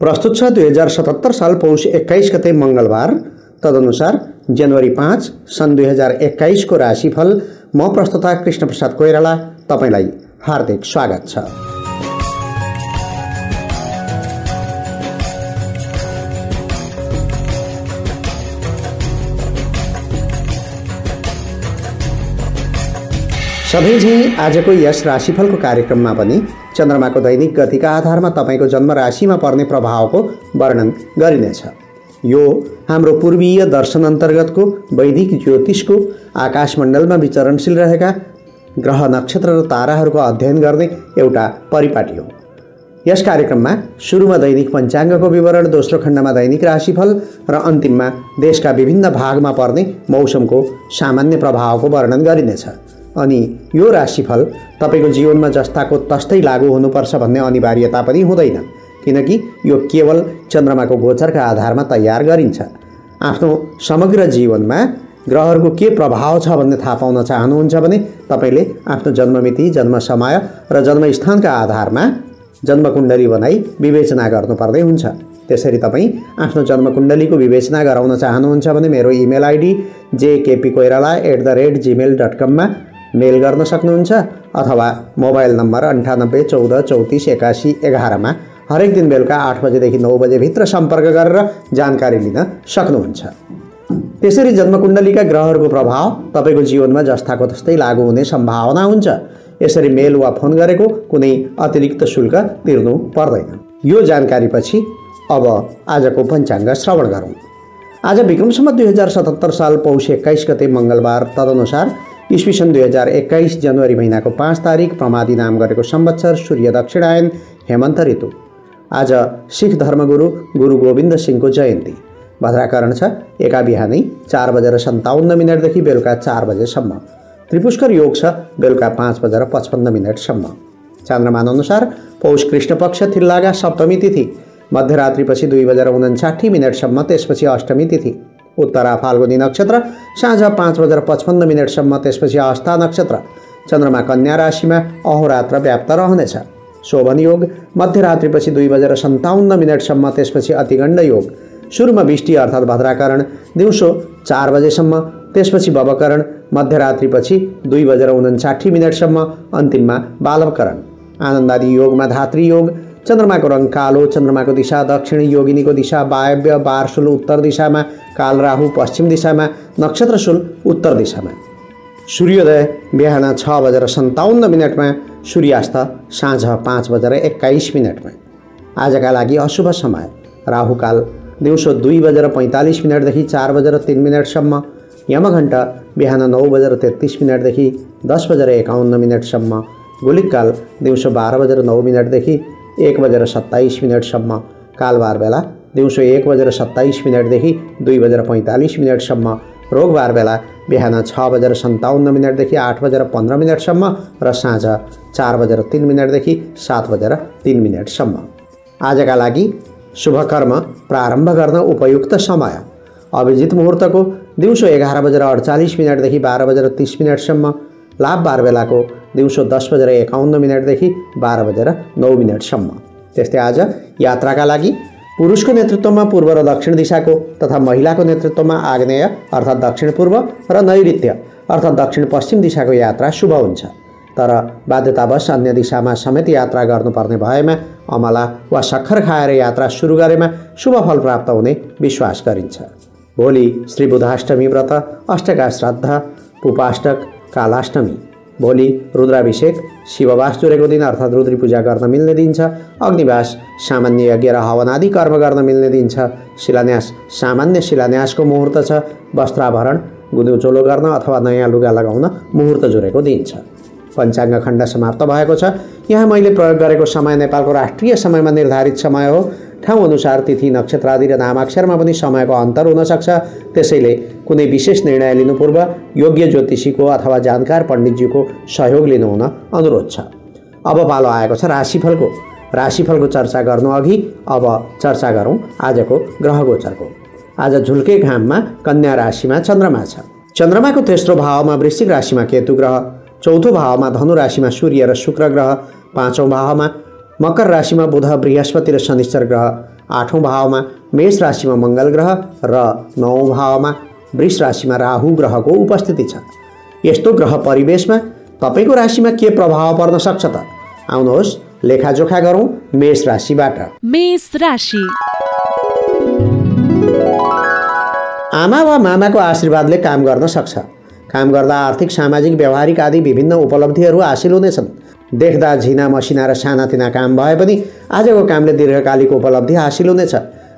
प्रस्तुत छ 2077 साल पौष 21 गते मंगलबार तदनुसार जनवरी 5 सन् 2021 को राशिफल। म प्रस्तुता कृष्ण प्रसाद कोइराला तपाईलाई हार्दिक स्वागत छ। सबै झैं आजको यस राशिफलको कार्यक्रममा पनि चन्द्रमाको दैनिक गतिका आधारमा तपाईको जन्म राशिमा पर्ने प्रभावको वर्णन गरिनेछ। यो हाम्रो पूर्वीय दर्शन अन्तर्गतको वैदिक ज्योतिषको आकाशमण्डलमा विचरणशील रहेका ग्रह नक्षत्र र ताराहरूको अध्ययन गर्ने एउटा परिपाटी हो। यस कार्यक्रममा सुरुमा दैनिक पञ्चाङ्गको विवरण, दोस्रो खण्डमा दैनिक राशिफल र अन्तिममा देशका विभिन्न भागमा पर्ने मौसमको सामान्य प्रभावको वर्णन गरिनेछ। अनि यो राशिफल तपाईको जीवनमा जस्ताको तस्तै लागू हुनुपर्छ भन्ने अनिवार्यता पनि हुँदैन, किनकि यो केवल चन्द्रमाको गोचरका आधारमा तयार गरिन्छ। आफ्नो समग्र जीवनमा ग्रहहरूको के प्रभाव छ भन्ने थाहा पाउन चाहनुहुन्छ भने तपाईले आफ्नो जन्ममिति, जन्म समय र जन्मस्थानका आधारमा जन्मकुण्डली बनाई विवेचना गर्नुपर्ने हुन्छ। त्यसरी तपाईँ आफ्नो जन्मकुण्डलीको विवेचना गराउन चाहनुहुन्छ भने मेरो इमेल आइडी jkpkoirala@gmail.com मा मेल गर्न सक्नुहुन्छ अथवा मोबाइल नम्बर 98 14 34 81 11 मा हरेक दिन बेलुका 8 बजेदेखि 9 बजे भित्र सम्पर्क गरेर जानकारी लिन सक्नुहुन्छ। त्यसरी जन्मकुण्डलीका ग्रहहरूको प्रभाव तपाईको जीवनमा जस्ताको तस्तै लागू हुने सम्भावना हुन्छ। यसरी मेल वा फोन गरेको कुनै अतिरिक्त शुल्क तिर्नु पर्दैन। यो जानकारीपछि अब आजको पञ्चाङ्ग श्रवण गरौँ। आज विक्रम सम्वत 2077 साल पौष 21 गते मंगलबार तदनुसार ईस्वी सन् 2021 जनवरी महीनाको 5 तारिक प्रमादी नाम गरेको संवत्सर, सूर्य दक्षिणायन, हेमन्त ऋतु। आज सिख धर्मगुरु गुरु गोविन्द सिंहको जयन्ती। भद्राकरण छ एका बिहानै 4:57 देखि बेलुका 4 बजेसम्म। त्रिपुष्कर योग छ बेलुका 5:55 सम्म। चान्द्रमान अनुसार पौष कृष्ण पक्ष थिल्लागा सप्तमी तिथि, मध्यरात्रिपछि 2:59 सम्म, त्यसपछि अष्टमी तिथि। उत्तरा फाल्गुनी नक्षत्र साँझ 5:55 सम्म, त्यसपछि आस्था नक्षत्र। चन्द्रमा कन्या राशिमा अहोरात्र व्याप्त रहनेछ। शोभन योग मध्यरात्रिपछि 2:57 सम्म, त्यसपछि अतिगण्ड योग। सुरुमा बिष्टि अर्थात् भद्राकरण दिउँसो 4 बजेसम्म, त्यसपछि भवकरण मध्यरात्रिपछि 2:59 सम्म, अन्तिममा बालवकरण। आनन्दादि योगमा धात्री योग, चन्द्रमाको रङ कालो, चन्द्रमाको दिशा दक्षिण, योगिनीको दिशा वायव्य, बारशूल उत्तर दिशामा, काल राहु पश्चिम दिशामा, नक्षत्रशूल उत्तर दिशामा। सूर्योदय बिहान 6:57 मा, सूर्यास्त साँझ 5:21 आजका लागि अशुभ समय राहुकाल दिउँसो 2:45 देखि 4:03 सम्म, यमघण्टा बिहान 9:33 देखि 10:51 सम्म, गुलिककाल दिउँसो 12:09 देखि 1:27 सम्म, कालबार बेला दिउँसो 1:27 देखि 2:45 सम्म, रोगबार बेला बिहान 6:57 देखि 8:15 सम्म र साँझ 4:03 देखि 7:03 सम्म। आजका लागि शुभ कर्म प्रारम्भ गर्न उपयुक्त समय अभिजित मुहुर्तको दिउँसो 11:48 देखि 12:30 सम्म, लाभबार बेलाको दिउँसो 10:51 देखि 12:09 सम्म। त्यस्तै आज यात्राका लागि पुरुषको नेतृत्वमा पूर्व र दक्षिण दिशाको तथा महिलाको नेतृत्वमा आग्नेय अर्थात् दक्षिण पूर्व र नैऋत्य अर्थात् दक्षिण पश्चिम दिशाको यात्रा शुभ हुन्छ। तर बाध्यतावश अन्य दिशामा समेत यात्रा गर्नुपर्ने भएमा अमला वा सक्खर खाएर यात्रा सुरु गरेमा शुभ फल प्राप्त हुने विश्वास गरिन्छ। भोलि श्री बुधाष्टमी व्रत, अष्टका श्राद्ध, पुपाष्टक, कालाष्टमी। भोलि रुद्राभिषेक, शिववास जोडेको दिन अर्थात् रुद्री पूजा गर्न मिल्ने दिन छ। अग्निवास, सामान्य यज्ञ र हवन आदि कर्म गर्न मिल्ने दिन छ। शिलान्यास, सामान्य शिलान्यासको मुहुर्त छ। वस्त्राभरण, गुन्यु गर्न अथवा नयाँ लुगा लगाउन मुहुर्त जोडेको दिन छ। पञ्चाङ्ग खण्ड समाप्त भएको छ। यहाँ मैले प्रयोग गरेको समय नेपालको राष्ट्रिय समयमा निर्धारित समय हो। ठाउँ अनुसार तिथि, नक्षत्र आदि र नामाक्षरमा पनि समयको अन्तर हुन सक्छ। त्यसैले कुनै विशेष निर्णय लिनु पूर्व योग्य ज्योतिषीको अथवा जानकार पण्डितज्यूको सहयोग लिनुहुन अनुरोध छ। अब पालो आएको छ राशिफलको। राशिफलको चर्चा गर्नु अघि अब चर्चा गरौँ आजको ग्रह गोचरको। आज झुल्के घाममा कन्या राशिमा चन्द्रमा छ। चन्द्रमाको तेस्रो भावमा वृश्चिक राशिमा केतु ग्रह, चौथो भावमा धनु राशिमा सूर्य र शुक्र ग्रह, पाँचौं भावमा मकर राशिमा बुध, बृहस्पति र शनिश्चर ग्रह, 8औं भावमा मेष राशिमा मङ्गल ग्रह र 9औं भावमा वृष राशिमा राहु ग्रहको उपस्थिति छ। यस्तो ग्रह परिवेशमा तपाईको राशिमा के प्रभाव पर्न सक्छ त? आउनुहोस् लेखाजोखा गरौँ मेष राशिबाट। मेष राशि। आमा वा मामाको आशीर्वादले काम गर्न सक्छ। काम गर्दा आर्थिक, सामाजिक, व्यावहारिक आदि विभिन्न उपलब्धिहरू हासिल हुनेछन्। देख्दा झिना मसिना र सानातिना काम भए पनि आजको कामले दीर्घकालिक उपलब्धि हासिल हुनेछ।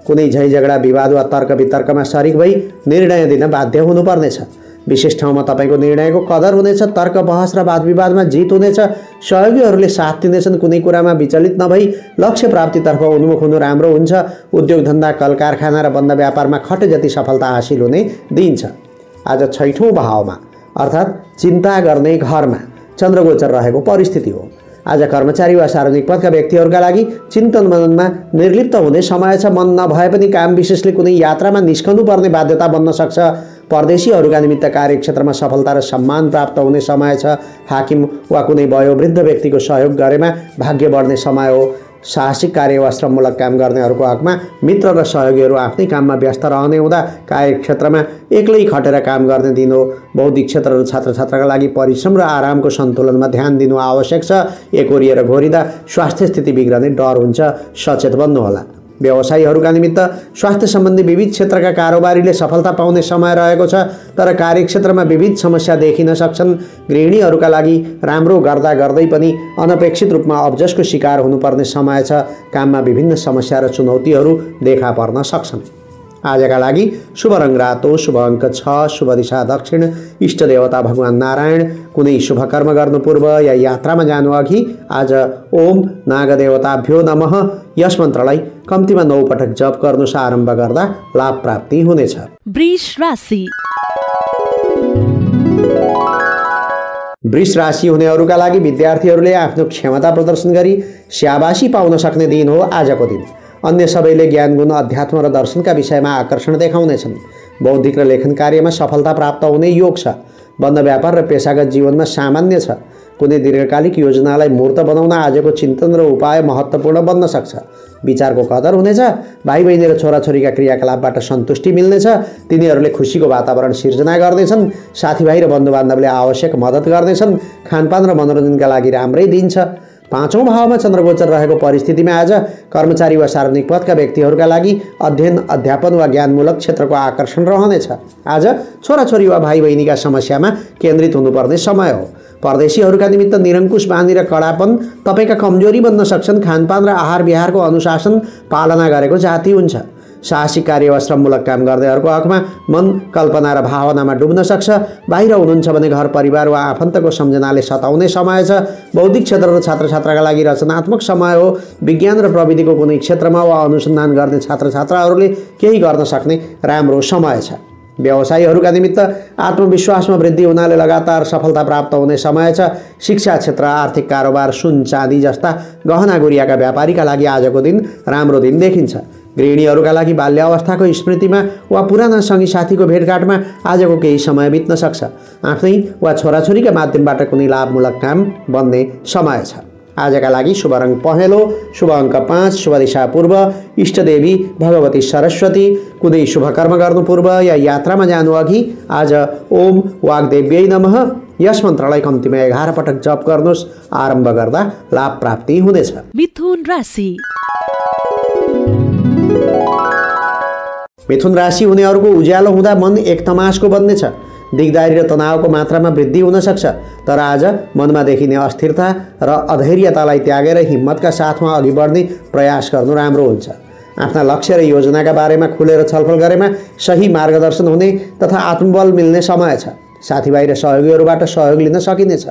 कुनै झैझगडा, विवाद वा तर्क वितर्कमा सरिक भई निर्णय दिन बाध्य हुनुपर्नेछ। विशेष ठाउँमा तपाईँको निर्णयको कदर हुनेछ। तर्क बहस र वाद विवादमा जित हुनेछ। सहयोगीहरूले साथ दिनेछन्। कुनै कुरामा विचलित नभई लक्ष्य प्राप्तितर्फ उन्मुख हुनु राम्रो हुन्छ। उद्योग धन्दा, कल कारखाना र बन्द व्यापारमा खटे जति सफलता हासिल हुने दिन्छ। आज 6औं भावमा अर्थात् चिन्ता गर्ने घरमा चन्द्रगोचर रहेको परिस्थिति हो। आज कर्मचारी वा सार्वजनिक पदका व्यक्तिहरूका लागि चिन्तन मननमा निर्लिप्त हुने समय छ। मन नभए पनि काम विशेषले कुनै यात्रामा निस्कनु पर्ने बाध्यता बन्न सक्छ। परदेशीहरूका निमित्त कार्यक्षेत्रमा सफलता र सम्मान प्राप्त हुने समय छ। हाकिम वा कुनै वयोवृद्ध व्यक्तिको सहयोग गरेमा भाग्य बढ्ने समय हो। साहसिक कार्य वा श्रममूलक काम गर्नेहरूको हकमा मित्र र सहयोगीहरू आफ्नै काममा व्यस्त रहने हुँदा कार्यक्षेत्रमा एक्लै खटेर काम गर्ने दिन हो। बौद्धिक क्षेत्र र छात्रछात्राका लागि परिश्रम र आरामको सन्तुलनमा ध्यान दिनु आवश्यक छ। एकोरिएर घोरिँदा स्वास्थ्य स्थिति बिग्रने डर हुन्छ, सचेत बन्नुहोला। व्यवसायीहरूका निमित्त स्वास्थ्य सम्बन्धी विविध क्षेत्रका कारोबारीले सफलता पाउने समय रहेको छ, तर कार्यक्षेत्रमा विविध समस्या देखिन सक्छन्। गृहिणीहरूका लागि राम्रो गर्दा गर्दै पनि अनपेक्षित रूपमा अब्जसको शिकार हुनुपर्ने समय छ। काममा विभिन्न समस्या र चुनौतीहरू देखा पर्न सक्छन्। आजका लागि शुभ रङ रातो, शुभ अङ्क 6, शुभ दिशा दक्षिण, इष्ट देवता भगवान नारायण। कुनै शुभ कर्म गर्नु पूर्व या यात्रामा जानु अघि आज ओम नागदेवताभ्यो नमः यस मन्त्रलाई कम्तीमा 9 पटक जप गर्नुस्। आरम्भ गर्दा लाभ प्राप्ति हुनेछ। वृष राशि। वृष राशि हुनेहरूका लागि विद्यार्थीहरूले आफ्नो क्षमता प्रदर्शन गरी स्याबासी पाउन सक्ने दिन हो आजको दिन। अन्य सबैले ज्ञान, गुण, अध्यात्म र दर्शनका विषयमा आकर्षण देखाउनेछन्। बौद्धिक र लेखन कार्यमा सफलता प्राप्त हुने योग छ। बन्द व्यापार र पेशागत जीवनमा सामान्य छ। कुनै दीर्घकालिक योजनालाई मूर्त बनाउन आजको चिन्तन र उपाय महत्त्वपूर्ण बन्न सक्छ। विचारको कदर हुनेछ। भाइ बहिनी र छोराछोरीका क्रियाकलापबाट सन्तुष्टि मिल्नेछ। तिनीहरूले खुसीको वातावरण सिर्जना गर्नेछन्। साथीभाइ र बन्धुबान्धवले आवश्यक मद्दत गर्नेछन्। खानपान र मनोरञ्जनका लागि राम्रै दिन छ। 5औं भावमा चन्द्रगोचर रहेको परिस्थितिमा आज कर्मचारी वा सार्वजनिक पदका व्यक्तिहरूका लागि अध्ययन, अध्यापन वा ज्ञानमूलक क्षेत्रको आकर्षण रहनेछ। आज छोराछोरी वा भाइ बहिनीका समस्यामा केन्द्रित हुनुपर्ने समय हो। परदेशीहरूका निमित्त निरङ्कुश बानी र कडापन तपाईँका कमजोरी बन्न सक्छन्। खानपान र आहार विहारको अनुशासन पालना गरेको जाति हुन्छ। साहसिक कार्य वा श्रममूलक काम गर्नेहरूको हकमा मन, कल्पना र भावनामा डुब्न सक्छ। बाहिर हुनुहुन्छ भने घर परिवार वा आफन्तको सम्झनाले सताउने समय छ। बौद्धिक क्षेत्र र छात्रछात्राका लागि रचनात्मक समय हो। विज्ञान र प्रविधिको कुनै क्षेत्रमा वा अनुसन्धान गर्ने छात्रछात्राहरूले केही गर्न सक्ने राम्रो समय छ। व्यवसायीहरूका निमित्त आत्मविश्वासमा वृद्धि हुनाले लगातार सफलता प्राप्त हुने समय छ। शिक्षा क्षेत्र, आर्थिक कारोबार, सुन चाँदी जस्ता गहना गुडियाका व्यापारीका लागि आजको दिन राम्रो दिन देखिन्छ। गृहिणीहरूका लागि बाल्यावस्थाको स्मृतिमा वा पुराना सँगी साथीको भेटघाटमा आजको केही समय बित्न सक्छ। आफ्नै वा छोराछोरीका माध्यमबाट कुनै लाभमूलक काम बन्ने समय छ। आजका लागि शुभ रङ पहेँलो, शुभ अङ्क 5, शुभ दिशा पूर्व, इष्टदेवी भगवती सरस्वती। कुनै शुभ कर्म गर्नु पूर्व या यात्रामा जानु अघि आज ओम वाग्देव्यै नमः यस मन्त्रलाई कम्तीमा 11 पटक जप गर्नुहोस्। आरम्भ गर्दा लाभ प्राप्ति हुनेछ। मिथुन राशि। मिथुन राशि हुनेहरूको उज्यालो हुँदा मन एक तमासको बन्नेछ। दिगदारी र तनावको मात्रामा वृद्धि हुन सक्छ, तर आज मनमा देखिने अस्थिरता र अधैर्यतालाई त्यागेर हिम्मतका साथमा अघि बढ्ने प्रयास गर्नु राम्रो हुन्छ। आफ्ना लक्ष्य र योजनाका बारेमा खुलेर छलफल गरेमा सही मार्गदर्शन हुने तथा आत्मबल मिल्ने समय छ। साथीभाइ र सहयोगीहरूबाट सहयोग लिन सकिनेछ।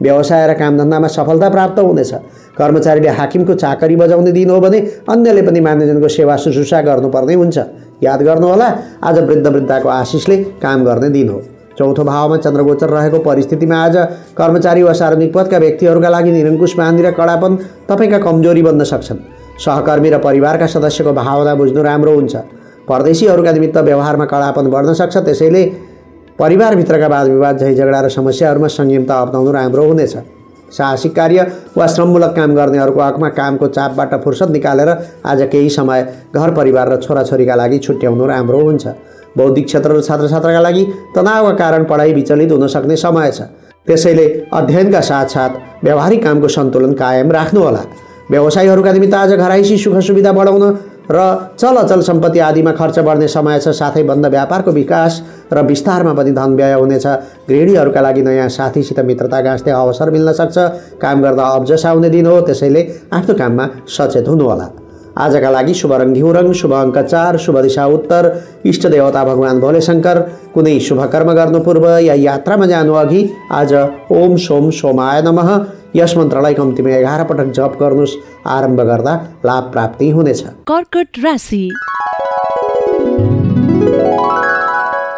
व्यवसाय र कामधन्दामा सफलता प्राप्त हुनेछ। कर्मचारीले हाकिमको चाकरी बजाउने दिन हो भने अन्यले पनि मान्यजनको सेवा शुश्रूषा गर्नुपर्ने हुन्छ। याद गर्नुहोला, आज वृद्ध वृद्धाको आशिषले काम गर्ने दिन हो। 4औं भावमा चन्द्रगोचर रहेको परिस्थितिमा आज कर्मचारी वा सार्वजनिक पदका व्यक्तिहरूका लागि निरङ्कुश बानी र कडापन तपाईँका कमजोरी बन्न सक्छन्। सहकर्मी र परिवारका सदस्यको भावना बुझ्नु राम्रो हुन्छ। परदेशीहरूका निमित्त व्यवहारमा कडापन बढ्न सक्छ, त्यसैले परिवारभित्रका वाद विवाद, झैझगडा र समस्याहरूमा संयमता अपनाउनु राम्रो हुनेछ। साहसिक कार्य वा श्रममूलक काम गर्नेहरूको हकमा कामको चापबाट फुर्सद निकालेर आज केही समय घर परिवार र छोराछोरीका लागि छुट्याउनु राम्रो हुन्छ। बौद्धिक क्षेत्र र छात्रछात्राका लागि तनावका कारण पढाइ विचलित हुन सक्ने समय छ। त्यसैले अध्ययनका साथसाथ व्यावहारिक कामको सन्तुलन कायम राख्नुहोला। व्यवसायीहरूका निमित्त आज घराइसी सुख सुविधा बढाउन र चल अचल सम्पत्ति आदिमा खर्च बढ्ने समय छ। साथै बन्द व्यापारको विकास र विस्तारमा पनि धन व्यय हुनेछ। गृहिणीहरूका लागि नयाँ साथीसित मित्रता गाँच्ने अवसर मिल्न सक्छ। काम गर्दा अब्जस आउने दिन हो, त्यसैले आफ्नो काममा सचेत हुनुहोला। आजका लागि शुभ रङ घिउ रङ, शुभ अङ्क 4, शुभ दिशा उत्तर, इष्ट देवता भगवान भोले शङ्कर। कुनै शुभ कर्म गर्नु पूर्व या यात्रामा जानु अघि आज ओम सोम सोमाय नमः यस मन्त्रलाई कम्तीमा 11 पटक जप गर्नुहोस्। आरम्भ गर्दा लाभ प्राप्ति हुनेछ। कर्कट राशि।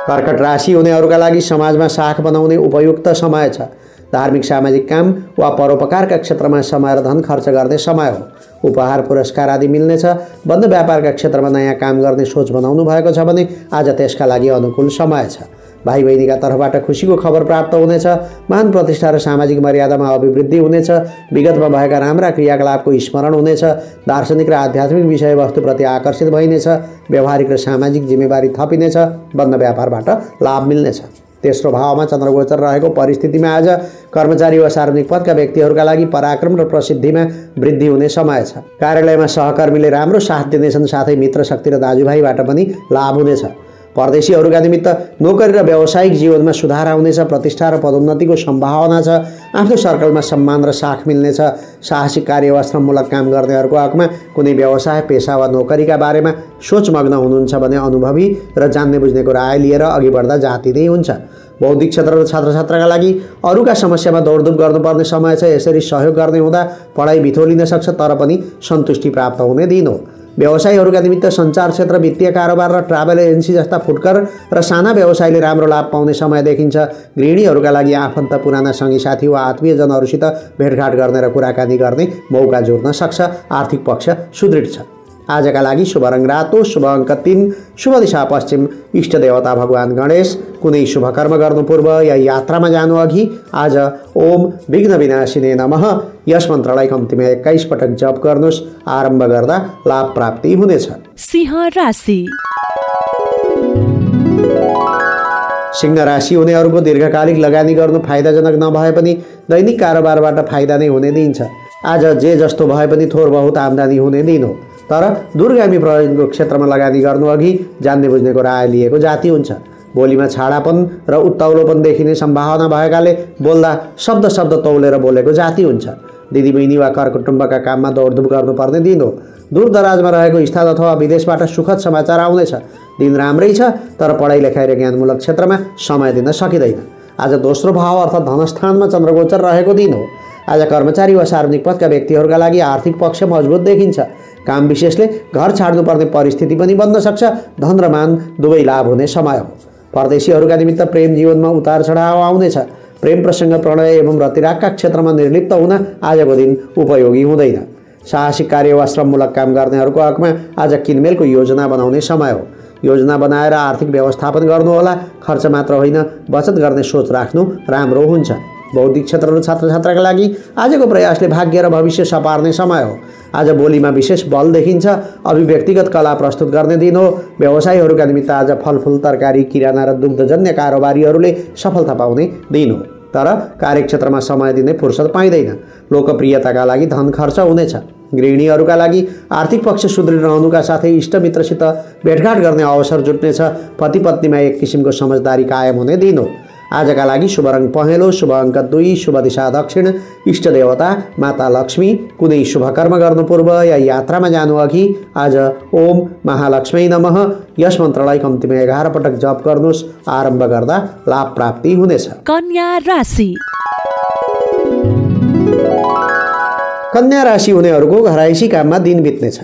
कर्कट राशि हुनेहरूका लागि समाजमा साख बनाउने उपयुक्त समय छ। धार्मिक सामाजिक काम वा परोपकारका क्षेत्रमा समय र धन खर्च गर्ने समय हो। उपहार पुरस्कार आदि मिल्नेछ। बन्द व्यापारका क्षेत्रमा नयाँ काम गर्ने सोच बनाउनु भएको छ भने आज त्यसका लागि अनुकूल समय छ। भाइ बहिनीका तर्फबाट खुसीको खबर प्राप्त हुनेछ। मान प्रतिष्ठा र सामाजिक मर्यादामा अभिवृद्धि हुनेछ। विगतमा भएका राम्रा क्रियाकलापको स्मरण हुनेछ। दार्शनिक र आध्यात्मिक विषयवस्तुप्रति आकर्षित भइनेछ। व्यावहारिक र सामाजिक जिम्मेवारी थपिनेछ। बन्द व्यापारबाट लाभ मिल्नेछ। तेस्रो भावमा चन्द्रगोचर रहेको परिस्थितिमा आज कर्मचारी वा सार्वजनिक पदका व्यक्तिहरूका लागि पराक्रम र प्रसिद्धिमा वृद्धि हुने समय छ। कार्यालयमा सहकर्मीले राम्रो साथ दिनेछन्। साथै मित्र शक्ति र दाजुभाइबाट पनि लाभ हुनेछ। परदेशीहरूका निमित्त नोकरी र व्यावसायिक जीवनमा सुधार आउनेछ। प्रतिष्ठा र पदोन्नतिको सम्भावना छ। आफ्नो सर्कलमा सम्मान र साख मिल्नेछ। साहसिक कार्य वा श्रममूलक काम गर्नेहरूको हकमा कुनै व्यवसाय पेसा वा नोकरीका बारेमा सोचमग्न हुनुहुन्छ भने अनुभवी र जान्ने बुझ्नेको राय लिएर अघि बढ्दा जाति नै हुन्छ। बौद्धिक क्षेत्र र छात्रछात्राका लागि अरूका समस्यामा दौडधुप गर्नुपर्ने समय छ। यसरी सहयोग गर्ने हुँदा पढाइ बिथोलिन सक्छ, तर पनि सन्तुष्टि प्राप्त हुने दिन हो। व्यवसायीहरूका निमित्त सञ्चार क्षेत्र, वित्तीय कारोबार र ट्राभल एजेन्सी जस्ता फुटकर र साना व्यवसायले राम्रो लाभ पाउने समय देखिन्छ। गृहिणीहरूका लागि आफन्त, पुराना सङ्गी साथी वा आत्मीयजनहरूसित भेटघाट गर्ने र कुराकानी गर्ने मौका जोड्न सक्छ। आर्थिक पक्ष सुदृढ छ। आजका लागि शुभ रङ रातो, शुभ अङ्क 3, शुभ दिशा पश्चिम, इष्ट देवता भगवान गणेश। कुनै शुभ कर्म गर्नु पूर्व या यात्रामा जानु अघि आज ओम विघ्न विनाशिने नमः यस मन्त्रलाई कम्तीमा 21 पटक जप गर्नुहोस्। आरम्भ गर्दा लाभ प्राप्ति हुनेछ। सिंह राशि। सिंह राशि हुनेहरूको दीर्घकालिक लगानी गर्नु फाइदाजनक नभए पनि दैनिक कारोबारबाट फाइदा नै हुने दिन छ। आज जे जस्तो भए पनि थोर बहुत आम्दानी हुने दिन हो, तर दूरगामी प्रयोजनको क्षेत्रमा लगानी गर्नु अघि जान्ने बुझ्नेको राय लिएको जाति हुन्छ। बोलीमा छाडापन र उत्ताउलोपन देखिने सम्भावना भएकाले बोल्दा शब्द तौलेर बोलेको जाति हुन्छ। दिदीबहिनी वा करकुटुम्बका काममा दौडधुप गर्नुपर्ने दिन हो। दूरदराजमा रहेको स्थान अथवा विदेशबाट सुखद समाचार आउनेछ। दिन राम्रै छ, तर पढाइ लेखाइ र ज्ञानमूलक क्षेत्रमा समय दिन सकिँदैन। आज दोस्रो भाव अर्थात् धनस्थानमा चन्द्रगोचर रहेको दिन हो। आज कर्मचारी वा सार्वजनिक पदका व्यक्तिहरूका लागि आर्थिक पक्ष मजबुत देखिन्छ। काम विशेषले घर छाड्नुपर्ने परिस्थिति पनि बन्न सक्छ। धन र मान दुवै लाभ हुने समय हो। परदेशीहरूका निमित्त प्रेम जीवनमा उतार चढाव आउनेछ। प्रेम प्रसङ्ग, प्रणय एवं रतिरागका क्षेत्रमा निर्लिप्त हुन आजको दिन उपयोगी हुँदैन। साहसिक कार्य वा श्रममूलक काम गर्नेहरूको हकमा आज किनमेलको योजना बनाउने समय हो। योजना बनाएर आर्थिक व्यवस्थापन गर्नुहोला। खर्च मात्र होइन, बचत गर्ने सोच राख्नु राम्रो हुन्छ। बौद्धिक क्षेत्र र छात्रछात्राका लागि आजको प्रयासले भाग्य र भविष्य सपार्ने समय हो। आज बोलीमा विशेष बल देखिन्छ। अभिव्यक्तिगत कला प्रस्तुत गर्ने दिन हो। व्यवसायीहरूका निमित्त आज फलफुल, तरकारी, किराना र दुग्धजन्य कारोबारीहरूले सफलता पाउने दिन हो, तर कार्यक्षेत्रमा समय दिने फुर्सद पाइँदैन। लोकप्रियताका लागि धन खर्च हुनेछ। गृहिणीहरूका लागि आर्थिक पक्ष सुदृढ रहनुका साथै इष्टमित्रसित भेटघाट गर्ने अवसर जुट्नेछ। पति पत्नीमा एक किसिमको समझदारी कायम हुने दिन हो। आजका लागि शुभ रङ पहेँलो, शुभ अङ्क 2, शुभ दिशा दक्षिण, इष्ट देवता माता लक्ष्मी। कुनै शुभ कर्म गर्नु पूर्व या यात्रामा जानु अघि आज ओम महालक्ष्मी नमः यस मन्त्रलाई कम्तीमा 11 पटक जप गर्नुहोस्। आरम्भ गर्दा लाभ प्राप्ति हुनेछ। कन्या राशि। कन्या राशि हुनेहरूको घराइसी काममा दिन बित्नेछ।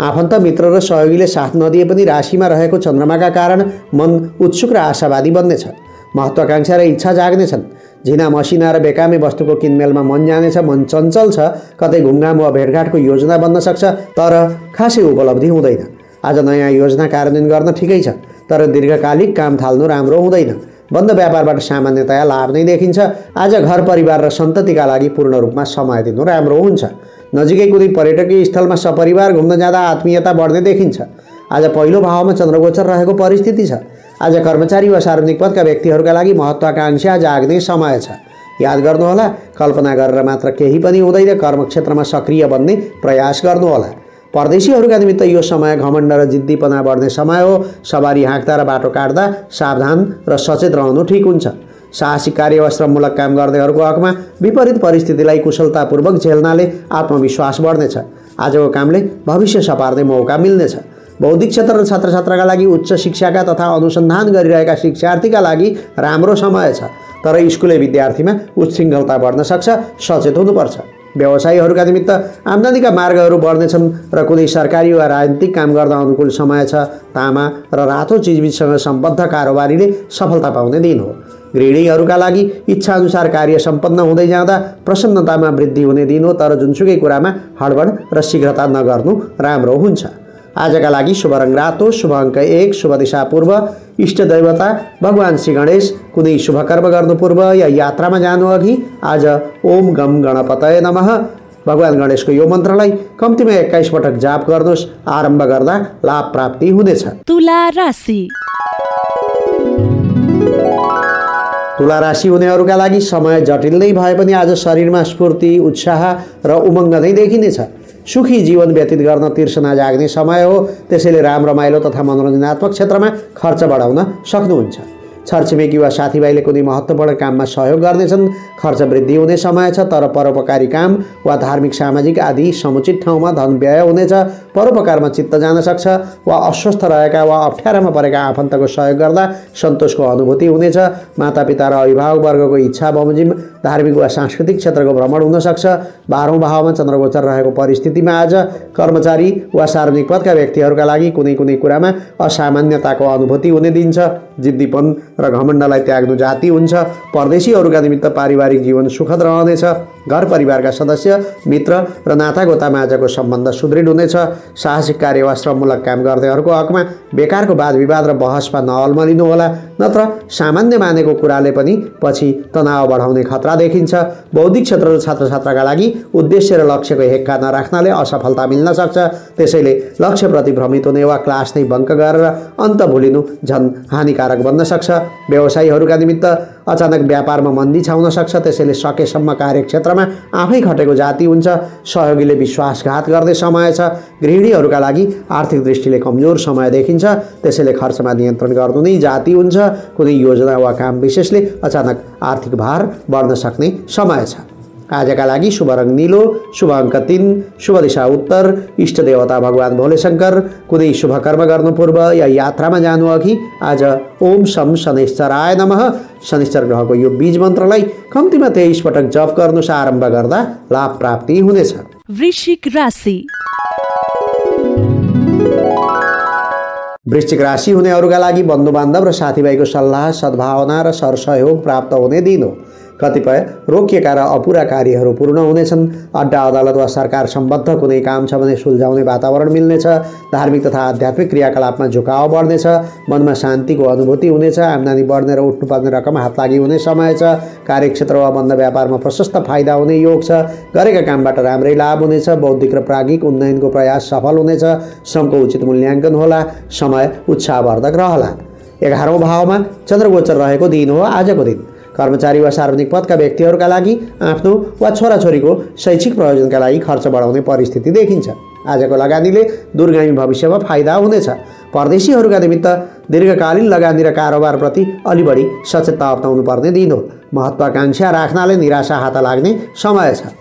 आफन्त, मित्र र सहयोगीले साथ नदिए पनि राशिमा रहेको चन्द्रमाका कारण मन उत्सुक र आशावादी बन्नेछ। महत्त्वाकांक्षा र इच्छा जाग्नेछन्। झिना मसिना र बेकामे वस्तुको किनमेलमा मन जानेछ। मन चञ्चल छ। कतै घुमघाम वा भेटघाटको योजना बन्न सक्छ, तर खासै उपलब्धि हुँदैन। आज नयाँ योजना कार्यान्वयन गर्न ठिकै छ, तर दीर्घकालिक काम थाल्नु राम्रो हुँदैन। बन्द व्यापारबाट सामान्यतया लाभ नै देखिन्छ। आज घर परिवार र सन्ततिका लागि पूर्ण रूपमा समय दिनु राम्रो हुन्छ। नजिकै कुनै पर्यटकीय स्थलमा सपरिवार घुम्न जाँदा आत्मीयता बढ्ने देखिन्छ। आज पहिलो भावमा चन्द्रगोचर रहेको परिस्थिति छ। आज कर्मचारी वा सार्वजनिक पदका व्यक्तिहरूका लागि महत्त्वाकांक्षा जाग्ने समय छ। याद गर्नुहोला, कल्पना गरेर मात्र केही पनि हुँदैन, कर्मक्षेत्रमा सक्रिय बन्ने प्रयास गर्नुहोला। परदेशीहरूका निमित्त यो समय घमण्ड र जिद्दीपना बढ्ने समय हो। सवारी हाँक्दा र बाटो काट्दा सावधान र सचेत रहनु ठिक हुन्छ। साहसिक कार्य वा श्रममूलक काम गर्नेहरूको हकमा विपरीत परिस्थितिलाई कुशलतापूर्वक झेल्नाले आत्मविश्वास बढ्नेछ। आजको कामले भविष्य सपार्ने मौका मिल्नेछ। बौद्धिक क्षेत्र र छात्रछात्राका लागि उच्च शिक्षाका तथा अनुसन्धान गरिरहेका शिक्षार्थीका लागि राम्रो समय छ। तर स्कुले विद्यार्थीमा उच्छृङ्खलता बढ्न सक्छ, सचेत हुनुपर्छ। व्यवसायीहरूका निमित्त आम्दानीका मार्गहरू बढ्नेछन् र कुनै सरकारी वा राजनीतिक काम गर्न अनुकूल समय छ। तामा र रातो चिजबिजसँग सम्बद्ध कारोबारीले सफलता पाउने दिन हो। गृहिणीहरूका लागि इच्छाअनुसार कार्य सम्पन्न हुँदै जाँदा प्रसन्नतामा वृद्धि हुने दिन हो। तर जुनसुकै कुरामा हडबड र शीघ्रता नगर्नु राम्रो हुन्छ। आजका लागि शुभ रङ रातो, शुभ अङ्क 1, शुभ दिशा पूर्व, इष्ट देवता भगवान श्री गणेश। कुनै शुभ कर्म गर्नु पूर्व या यात्रामा जानु अघि आज ओम गम गणपतये नमः भगवान गणेशको यो मन्त्रलाई कम्तीमा 21 पटक जाप गर्नुहोस्। आरम्भ गर्दा लाभ प्राप्ति हुनेछ। तुला राशि। तुला राशि हुनेहरूका लागि समय जटिल नै भए पनि आज शरीरमा स्फूर्ति, उत्साह र उमङ्ग नै देखिनेछ। सुखी जीवन व्यतीत गर्न तिर्सना जाग्ने समय हो। त्यसैले राम रमाइलो तथा मनोरञ्जनात्मक क्षेत्रमा खर्च बढाउन सक्नुहुन्छ। छरछिमेकी वा साथीभाइले कुनै महत्त्वपूर्ण काममा सहयोग गर्नेछन्। खर्च वृद्धि हुने समय छ। तर परोपकारी काम वा धार्मिक सामाजिक आदि समुचित ठाउँमा धन व्यय हुनेछ। परोपकारमा चित्त जान सक्छ वा अस्वस्थ रहेका वा अप्ठ्यारामा परेका आफन्तको सहयोग गर्दा सन्तोषको अनुभूति हुनेछ। मातापिता र अभिभावकवर्गको इच्छा बमोजिम धार्मिक वा सांस्कृतिक क्षेत्रको भ्रमण हुन सक्छ। 12औं भावमा चन्द्रगोचर रहेको परिस्थितिमा आज कर्मचारी वा सार्वजनिक पदका व्यक्तिहरूका लागि कुनै कुनै कुरामा असामान्यताको अनुभूति हुने दिन छ। जिद्दीपन र घमण्डलाई त्याग्नु जाति हुन्छ। परदेशीहरूका निमित्त पारिवारिक जीवन सुखद रहनेछ। घर परिवारका सदस्य, मित्र र नातागोतामा आजको सम्बन्ध सुदृढ हुनेछ। साहसिक कार्य वा श्रममूलक काम गर्नेहरूको हकमा बेकारको वाद विवाद र बहसमा नअल्मलिनु होला, नत्र सामान्य मानेको कुराले पनि पछि तनाव बढाउने खतरा देखिन्छ। बौद्धिक क्षेत्र र छात्रछात्राका लागि उद्देश्य र लक्ष्यको हेक्का नराख्नाले असफलता मिल्न सक्छ। त्यसैले लक्ष्यप्रति भ्रमित हुने वा क्लास नै बङ्क गरेर अन्त भुलिनु झन् हानिकारक बन्न सक्छ। व्यवसायीहरूका निमित्त अचानक व्यापारमा मन्दी छाउन सक्छ। त्यसैले सकेसम्म कार्यक्षेत्रमा आफै खटेको जाति हुन्छ। सहयोगीले विश्वासघात गर्ने समय छ। गृहिणीहरूका लागि आर्थिक दृष्टिले कमजोर समय देखिन्छ। त्यसैले खर्चमा नियन्त्रण गर्नु नै जाति हुन्छ। कुनै योजना वा काम विशेषले अचानक आर्थिक भार बढ्न सक्ने समय छ। आजका लागि शुभ रङ नीलो, शुभ अङ्क 3, शुभ दिशा उत्तर, इष्ट देवता भगवान भोलेशङ्कर। कुनै शुभ कर्म गर्नु पूर्व या यात्रामा जानु अघि आज ओम शम शनिश्चराय नमः शनिश्चर ग्रहको यो बीज मन्त्रलाई कम्तीमा 23 पटक जप गर्नुहोस्। आरम्भ गर्दा लाभ प्राप्ति हुनेछ। वृश्चिक राशि। वृश्चिक राशि हुनेहरूका लागि बन्धुबान्धव र साथीभाइको सल्लाह, सद्भावना र सरसहयोग प्राप्त हुने दिन हो। कतिपय रोकिएका र अपुरा कार्यहरू पूर्ण हुनेछन्। अड्डा अदालत वा सरकार सम्बद्ध कुनै काम छ भने सुल्झाउने वातावरण मिल्नेछ। धार्मिक तथा आध्यात्मिक क्रियाकलापमा झुकाव बढ्नेछ। मनमा शान्तिको अनुभूति हुनेछ। आम्दानी बढ्ने र उठ्नुपर्ने रकम हातलागी हुने समय छ। कार्यक्षेत्र वा बन्द व्यापारमा प्रशस्त फाइदा हुने योग छ। गरेका कामबाट राम्रै लाभ हुनेछ। बौद्धिक र प्राज्ञिक उन्नयनको प्रयास सफल हुनेछ। श्रमको उचित मूल्याङ्कन होला। समय उत्साहवर्धक रहला। 11औं भावमा चन्द्रगोचर रहेको दिन हो आजको दिन। कर्मचारी वा सार्वजनिक पदका व्यक्तिहरूका लागि आफ्नो वा छोराछोरीको शैक्षिक प्रयोजनका लागि खर्च बढाउने परिस्थिति देखिन्छ। आजको लगानीले दूरगामी भविष्यमा फाइदा हुनेछ। परदेशीहरूका निमित्त दीर्घकालीन लगानी र कारोबारप्रति अलि बढी सचेतता अप्नाउनु पर्ने दिन हो। महत्त्वाकांक्षा राख्नाले निराशा हात लाग्ने समय छ।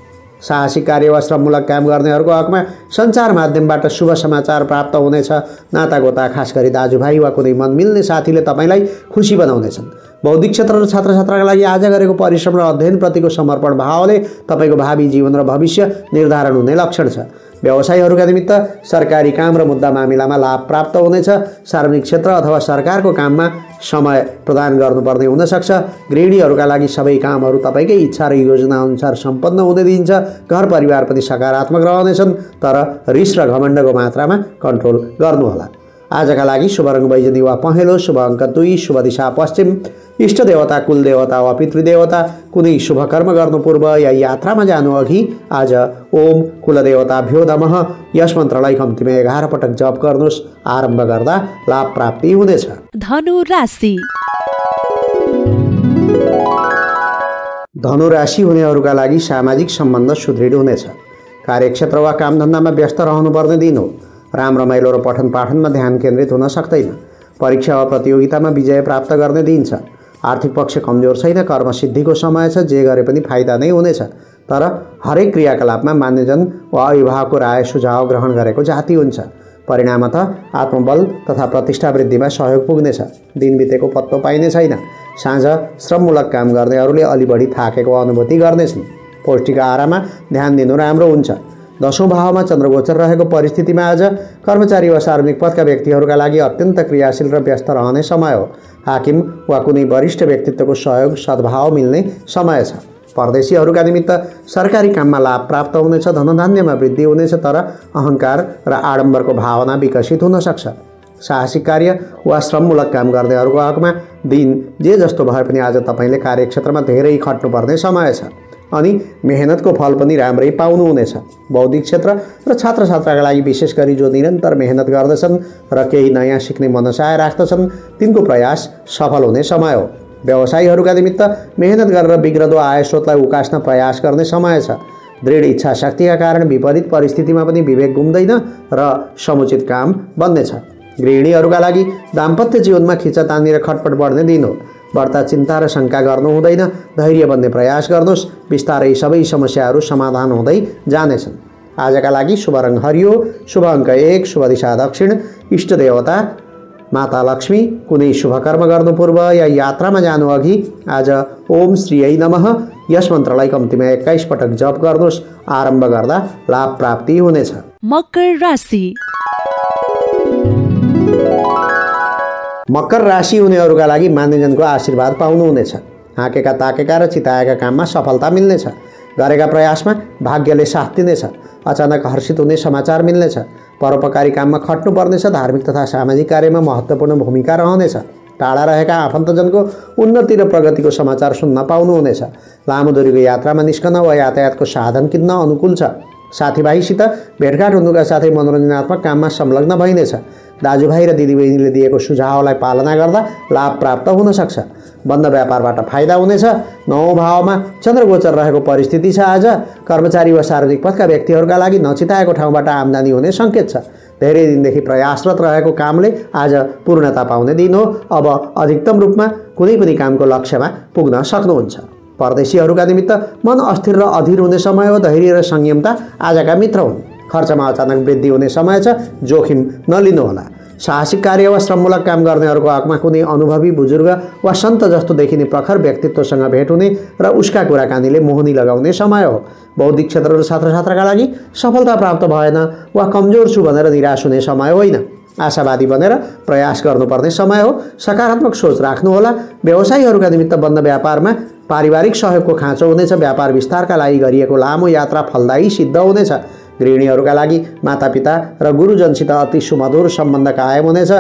साहसिक कार्य वा श्रममूलक काम गर्नेहरूको हकमा सञ्चार माध्यमबाट शुभ समाचार प्राप्त हुनेछ। नातागोता, खास गरी दाजुभाइ वा कुनै मन मिल्ने साथीले तपाईँलाई खुसी बनाउनेछन्। बौद्धिक क्षेत्र र छात्रछात्राका लागि आज गरेको परिश्रम र अध्ययनप्रतिको समर्पण भावले तपाईँको भावी जीवन र भविष्य निर्धारण हुने लक्षण छ। व्यवसायीहरूका निमित्त सरकारी काम र मुद्दा मामिलामा लाभ प्राप्त हुनेछ। सार्वजनिक क्षेत्र अथवा सरकारको काममा समय प्रदान गर्नुपर्ने हुन सक्छ। गृहिणीहरूका लागि सबै कामहरू तपाईँकै इच्छा र योजना अनुसार सम्पन्न हुने दिन्छ। घर परिवार पनि सकारात्मक रहनेछन्। तर रिस र घमण्डको मात्रामा कन्ट्रोल गर्नुहोला। आजका लागि शुभ रङ बैजनी वा पहेँलो, शुभ अङ्क 2, शुभ दिशा पश्चिम, इष्ट देवता, कुल देवता वा पितृदेवता, कुनै शुभ कर्म गर्नु पूर्व या यात्रामा जानु अघि आज ओम कुलदेवताभ्यो नमः यस मन्त्रलाई कम्तीमा 11 पटक जप गर्नुहोस्। आरम्भ गर्दा लाभ प्राप्ति हुनेछ। धनु राशि। धनु राशि हुनेहरूका लागि सामाजिक सम्बन्ध सुदृढ हुनेछ। कार्यक्षेत्र वा कामधन्दामा व्यस्त रहनुपर्ने दिन हो। राम रमाइलो र पठन पाठनमा ध्यान केन्द्रित हुन सक्दैन। परीक्षा वा प्रतियोगितामा विजय प्राप्त गर्ने दिन छ। आर्थिक पक्ष कमजोर छैन। कर्म सिद्धिको समय छ। जे गरे पनि फाइदा नै हुनेछ। तर हरेक क्रियाकलापमा मान्यजन वा अभिभावकको राय सुझाव ग्रहण गरेको जाति हुन्छ। परिणामतः आत्मबल तथा प्रतिष्ठा वृद्धिमा सहयोग पुग्नेछ। दिन बितेको पत्तो पाइने छैन। साँझ श्रममूलक काम गर्नेहरूले अलि बढी थाकेको अनुभूति गर्नेछन्। पौष्टिक आहारमा ध्यान दिनु राम्रो हुन्छ। 10औं भावमा चन्द्रगोचर रहेको परिस्थितिमा आज कर्मचारी वा सार्वजनिक पदका व्यक्तिहरूका लागि अत्यन्त क्रियाशील र व्यस्त रहने समय हो। हाकिम वा कुनै वरिष्ठ व्यक्तित्वको सहयोग सद्भाव मिल्ने समय छ। परदेशीहरूका निमित्त सरकारी काममा लाभ प्राप्त हुनेछ। धनधान्यमा वृद्धि हुनेछ। तर अहङ्कार र आडम्बरको भावना विकसित हुन सक्छ। साहसिक कार्य वा श्रममूलक काम गर्नेहरूको हकमा दिन जे जस्तो भए पनि आज तपाईँले कार्यक्षेत्रमा धेरै खट्नुपर्ने समय छ अनि मेहनतको फल पनि राम्रै पाउनुहुनेछ। बौद्धिक क्षेत्र र छात्र छात्राका लागि विशेष गरी जो निरन्तर मेहनत गर्दछन् र केही नयाँ सिक्ने मनसाय राख्दछन् तिनको प्रयास सफल हुने समय हो। व्यवसायीहरूका निमित्त मेहनत गरेर बिग्रदो आय स्रोतलाई उकास्न प्रयास गर्ने समय छ। दृढ इच्छा शक्तिका कारण विपरीत परिस्थितिमा पनि विवेक गुम्दैन र समुचित काम बन्नेछ। गृहिणीहरूका लागि दाम्पत्य जीवनमा खिचातानी र खटपट बढ्ने दिन हो। बढ्ता चिन्ता र शङ्का गर्नु हुँदैन। धैर्य बन्ने प्रयास गर्नुहोस्। बिस्तारै सबै समस्याहरू समाधान हुँदै जानेछन्। आजका लागि शुभ रङ हरियो, शुभ अङ्क 1, शुभ दिशा दक्षिण, इष्ट देवता माता लक्ष्मी। कुनै शुभ कर्म गर्नु पूर्व या यात्रामा जानु अघि आज ओम श्रीयै नमः यस मन्त्रलाई कम्तीमा 21 पटक जप गर्नुहोस्। आरम्भ गर्दा लाभ प्राप्ति हुनेछ। मकर राशि। मकर राशि हुनेहरूका लागि मान्यजनको आशीर्वाद पाउनुहुनेछ। हाँकेका ताकेका र चिताएका काममा सफलता मिल्नेछ। गरेका प्रयासमा भाग्यले साथ दिनेछ। अचानक हर्षित हुने समाचार मिल्नेछ। परोपकारी काममा खट्नुपर्नेछ। धार्मिक तथा सामाजिक कार्यमा महत्त्वपूर्ण भूमिका रहनेछ। टाढा रहेका आफन्तजनको उन्नति र प्रगतिको समाचार सुन्न पाउनुहुनेछ। लामो दूरीको यात्रामा निस्कन वा यातायातको साधन किन्न अनुकूल छ। साथीभाइसित भेटघाट हुनुका साथै मनोरञ्जनात्मक काममा संलग्न भइनेछ। दाजुभाइ र दिदीबहिनीले दिएको सुझावलाई पालना गर्दा लाभ प्राप्त हुन सक्छ। बन्द व्यापारबाट फाइदा हुनेछ। 9औं भावमा चन्द्रगोचर रहेको परिस्थिति छ। आज कर्मचारी वा सार्वजनिक पदका व्यक्तिहरूका लागि नचिताएको ठाउँबाट आम्दानी हुने सङ्केत छ। धेरै दिनदेखि प्रयासरत रहेको कामले आज पूर्णता पाउने दिन हो। अब अधिकतम रूपमा कुनै पनि कामको लक्ष्यमा पुग्न सक्नुहुन्छ। परदेशीहरूका निमित्त मन अस्थिर र अधीर हुने समय हो। धैर्य र संयमता आजका मित्र हुन्। खर्चमा अचानक वृद्धि हुने समय छ। जोखिम नलिनुहोला। साहसिक कार्य वा श्रममूलक काम गर्नेहरूको हकमा कुनै अनुभवी बुजुर्ग वा सन्त जस्तो देखिने प्रखर व्यक्तित्वसँग भेट हुने र उसका कुराकानीले मोहनी लगाउने समय हो। बौद्धिक क्षेत्र र छात्रछात्राका लागि सफलता प्राप्त भएन वा कमजोर छु भनेर निराश हुने समय होइन। आशावादी बनेर प्रयास गर्नुपर्ने समय हो। सकारात्मक सोच राख्नुहोला। व्यवसायीहरूका निमित्त बन्द व्यापारमा पारिवारिक सहयोगको खाँचो हुनेछ। व्यापार विस्तारका लागि गरिएको लामो यात्रा फलदायी सिद्ध हुनेछ। गृहिणीहरूका लागि मातापिता र गुरुजनसित अति सुमधुर सम्बन्ध कायम हुनेछ।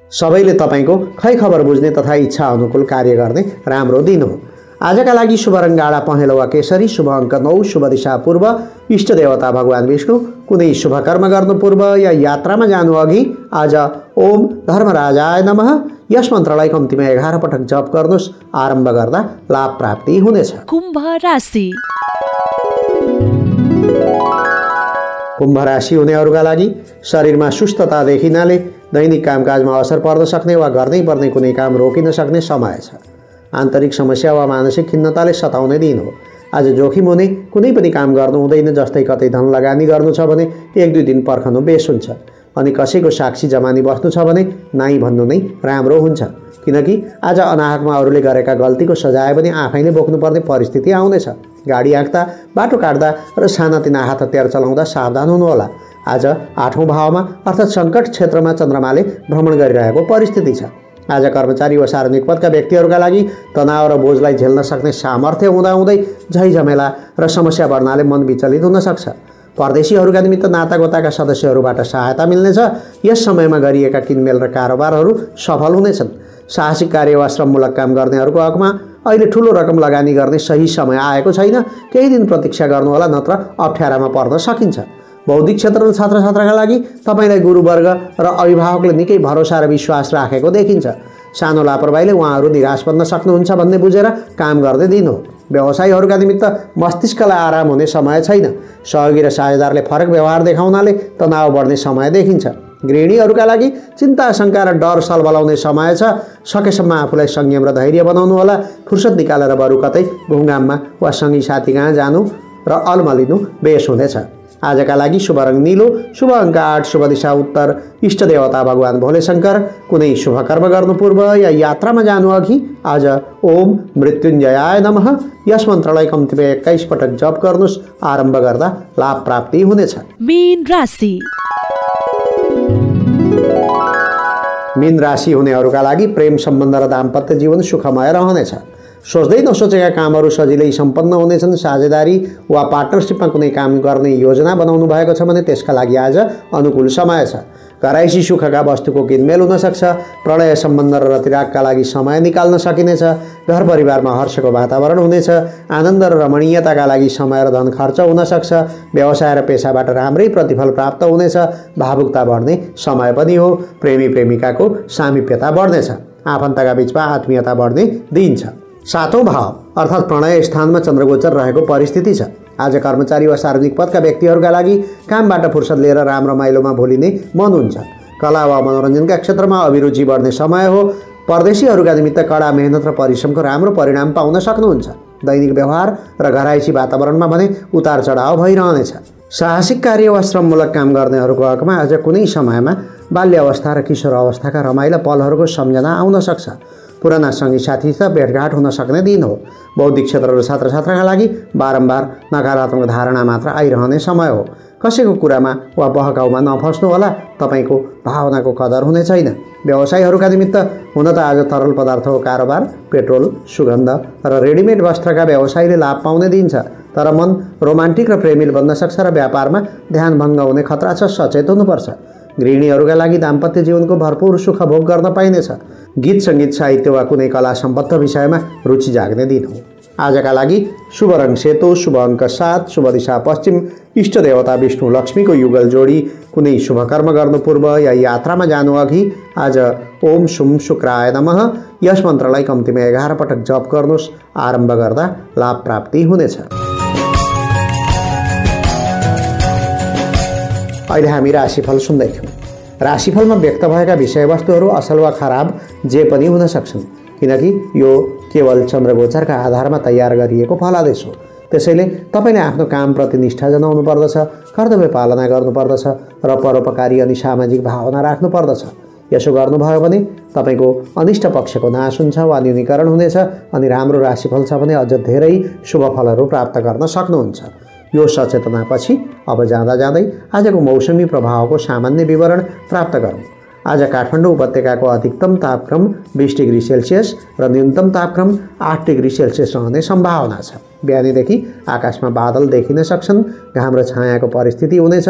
सबैले तपाईँको खैखबर बुझ्ने तथा इच्छा अनुकूल कार्य गर्ने राम्रो दिन हो। आजका लागि शुभ रङ गाढा पहेँलो वा केसरी, शुभ अङ्क 9, शुभ दिशा पूर्व, इष्ट देवता भगवान् विष्णु। कुनै शुभ कर्म गर्नु पूर्व या यात्रामा जानु अघि आज ओम धर्मराजाय नमः यस मन्त्रलाई कम्तीमा 11 पटक जप गर्नुहोस्। आरम्भ गर्दा लाभ प्राप्ति हुनेछ। कुम्भ राशि। कुम्भ राशि हुनेहरूका लागि शरीरमा सुस्तता देखिनाले दैनिक कामकाजमा असर पर्न सक्ने वा गर्नै पर्ने कुनै काम रोकिन सक्ने समय छ। आन्तरिक समस्या वा मानसिक खिन्नताले सताउने दिन हो। आज जोखिम हुने कुनै पनि काम गर्नु हुँदैन। जस्तै कतै धन लगानी गर्नु छ भने 1-2 दिन पर्खनु बेस हुन्छ। अनि कसैको साक्षी जमानी बस्नु छ भने नाइ भन्नु नै राम्रो हुन्छ। किनकि आज अनाहकमा अरूले गरेका गल्तीको सजाय पनि आफैले बोक्नुपर्ने परिस्थिति आउनेछ। गाडी हाँक्दा, बाटो काट्दा र सानातिना हात हतियार चलाउँदा सावधान हुनुहोला। आज 8औं भावमा अर्थात् सङ्कट क्षेत्रमा चन्द्रमाले भ्रमण गरिरहेको परिस्थिति छ। आज कर्मचारी वा सार्वजनिक पदका व्यक्तिहरूका लागि तनाव र बोझलाई झेल्न सक्ने सामर्थ्य हुँदाहुँदै झैझमेला र समस्या बढ्नाले मन विचलित हुन सक्छ। परदेशीहरूका निमित्त नातागोताका सदस्यहरूबाट सहायता मिल्नेछ। यस समयमा गरिएका किनमेल र कारोबारहरू सफल हुनेछन्। साहसिक कार्य वा श्रममूलक काम गर्नेहरूको हकमा अहिले ठुलो रकम लगानी गर्ने सही समय आएको छैन। केही दिन प्रतीक्षा गर्नुहोला, नत्र अप्ठ्यारामा पर्न सकिन्छ। बौद्धिक क्षेत्र र छात्रछात्राका लागि तपाईँलाई गुरुवर्ग र अभिभावकले निकै भरोसा र विश्वास राखेको देखिन्छ। सानो लापरवाहीले उहाँहरू निराश बन्न सक्नुहुन्छ भन्ने बुझेर काम गर्दै दिनु हो। व्यवसायीहरूका निमित्त मस्तिष्कलाई आराम हुने समय छैन। सहयोगी र साझेदारले फरक व्यवहार देखाउनाले तनाव बढ्ने समय देखिन्छ। गृहिणीहरूका लागि चिन्ता, शङ्का र डर सलबलाउने समय छ। सकेसम्म आफूलाई संयम र धैर्य बनाउनु होला। फुर्सद निकालेर बरु कतै घुमघाममा वा सँगी साथी कहाँ जानु र अलमलिनु बेस हुनेछ। आजका लागि शुभ रङ नीलो, शुभ अङ्क 8, शुभ दिशा उत्तर, इष्ट देवता भगवान भोले शङ्कर। कुनै शुभ कर्म गर्नु पूर्व या यात्रामा जानु अघि आज ओम मृत्युञ्जयाय नमः यस मन्त्रलाई कम्तीमा 21 पटक जप गर्नुहोस्। आरम्भ गर्दा लाभ प्राप्ति हुनेछ। मीन राशि। मीन राशि हुनेहरूका लागि प्रेम सम्बन्ध र दाम्पत्य जीवन सुखमय रहनेछ। सोच्दै नसोचेका कामहरू सजिलै सम्पन्न हुनेछन्। साझेदारी वा पार्टनरसिपमा कुनै काम गर्ने योजना बनाउनु भएको छ भने त्यसका लागि आज अनुकूल समय छ। घराइसी सुखका वस्तुको किनमेल हुन सक्छ। प्रणय सम्बन्ध र रतिरागका लागि समय निकाल्न सकिनेछ। घर परिवारमा हर्षको वातावरण हुनेछ। आनन्द र रमणीयताका लागि समय र धन खर्च हुन सक्छ। व्यवसाय र पेसाबाट राम्रै प्रतिफल प्राप्त हुनेछ। भावुकता बढ्ने समय पनि हो। प्रेमी प्रेमिकाको सामिप्यता बढ्नेछ। आफन्तका बीचमा आत्मीयता बढ्ने दिन छ। सातौं भाव अर्थात् प्रणय स्थानमा चन्द्रगोचर रहेको परिस्थिति छ। आज कर्मचारी वा सार्वजनिक पदका व्यक्तिहरूका लागि कामबाट फुर्सद लिएर राम रमाइलोमा भोलिने मन हुन्छ। कला वा मनोरञ्जनका क्षेत्रमा अभिरुचि बढ्ने समय हो। परदेशीहरूका निमित्त कडा मेहनत र परिश्रमको राम्रो परिणाम पाउन सक्नुहुन्छ। दैनिक व्यवहार र घराइसी वातावरणमा भने उतार चढाव भइरहनेछ। साहसिक कार्य वा श्रममूलक काम गर्नेहरूको हकमा आज कुनै समयमा बाल्य अवस्था र किशोर अवस्थाका रमाइला पलहरूको सम्झना आउन सक्छ। पुराना सँगी साथीसित भेटघाट हुन सक्ने दिन हो। बौद्धिक क्षेत्र र छात्रछात्राका लागि बारम्बार नकारात्मक धारणा मात्र आइरहने समय हो। कसैको कुरामा वा बहकाउमा नफस्नु होला। तपाईँको भावनाको कदर हुने छैन। व्यवसायीहरूका निमित्त हुन त आज तरल पदार्थको कारोबार, पेट्रोल, सुगन्ध र रेडिमेड वस्त्रका व्यवसायीले लाभ पाउने दिन छ। तर मन रोमान्टिक र प्रेमिल बन्न सक्छ र व्यापारमा ध्यान भङ्ग हुने खतरा छ। सचेत हुनुपर्छ। गृहिणीहरूका लागि दाम्पत्य जीवनको भरपूर सुख भोग गर्न पाइनेछ। गीत सङ्गीत साहित्य वा कुनै कला सम्बद्ध विषयमा रुचि जाग्ने दिन हो। आजका लागि शुभ रङ सेतो, शुभ अङ्क 7, शुभ दिशा पश्चिम, इष्ट देवता विष्णु लक्ष्मीको युगल जोडी। कुनै शुभ कर्म गर्नु पूर्व या यात्रामा जानु अघि आज ओम शुम शुक्राय नमः यस मन्त्रलाई कम्तीमा 11 पटक जप गर्नुहोस्। आरम्भ गर्दा लाभ प्राप्ति हुनेछ। अहिले हामी राशिफल सुन्दै थियौँ। राशिफलमा व्यक्त भएका विषयवस्तुहरू असल वा खराब जे पनि हुन सक्छन्, किनकि यो केवल चन्द्रगोचरका आधारमा तयार गरिएको फलादेश हो। त्यसैले तपाईँले आफ्नो कामप्रति निष्ठा जनाउनु पर्दछ, कर्तव्य पालना गर्नुपर्दछ र परोपकारी अनि सामाजिक भावना राख्नुपर्दछ। यसो गर्नुभयो भने तपाईँको अनिष्ट पक्षको नाश हुन्छ वा न्यूनीकरण हुनेछ अनि राम्रो राशिफल छ भने अझ धेरै शुभ फलहरू प्राप्त गर्न सक्नुहुन्छ। यो सचेतनापछि अब जाँदा जाँदै आजको मौसमी प्रभावको सामान्य विवरण प्राप्त गरौँ। आज काठमाडौँ उपत्यकाको अधिकतम तापक्रम 20 डिग्री सेल्सियस र न्यूनतम तापक्रम 8 डिग्री सेल्सियस रहने सम्भावना छ। बिहानीदेखि आकाशमा बादल देखिन सक्छन्। घाम र छायाको परिस्थिति हुनेछ।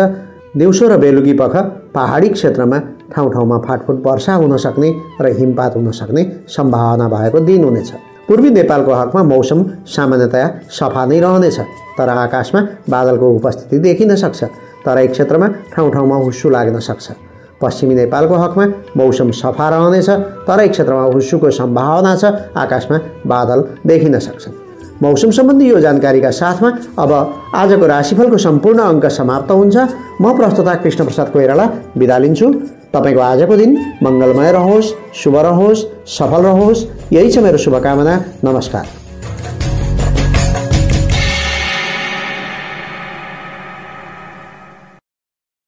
दिउँसो र बेलुकी पख पहाडी क्षेत्रमा ठाउँ ठाउँमा फाटफुट वर्षा हुन सक्ने र हिमपात हुन सक्ने सम्भावना भएको दिन हुनेछ। पूर्वी नेपालको हकमा मौसम सामान्यतया सफा नै रहनेछ, तर आकाशमा बादलको उपस्थिति देखिन सक्छ। तराई क्षेत्रमा ठाउँ ठाउँमा हुस्सु लाग्न सक्छ। पश्चिमी नेपालको हकमा मौसम सफा रहनेछ, तराई क्षेत्रमा हुस्सुको सम्भावना छ। आकाशमा बादल देखिन सक्छन्। मौसम सम्बन्धी यो जानकारीका साथमा अब आजको राशिफलको सम्पूर्ण अङ्क समाप्त हुन्छ। म प्रस्तुता कृष्ण प्रसाद कोइराला बिदा लिन्छु। तपाईँको आजको दिन मङ्गलमय रहोस्, शुभ रहोस्, सफल रहोस्, यही छ मेरो शुभकामना। नमस्कार।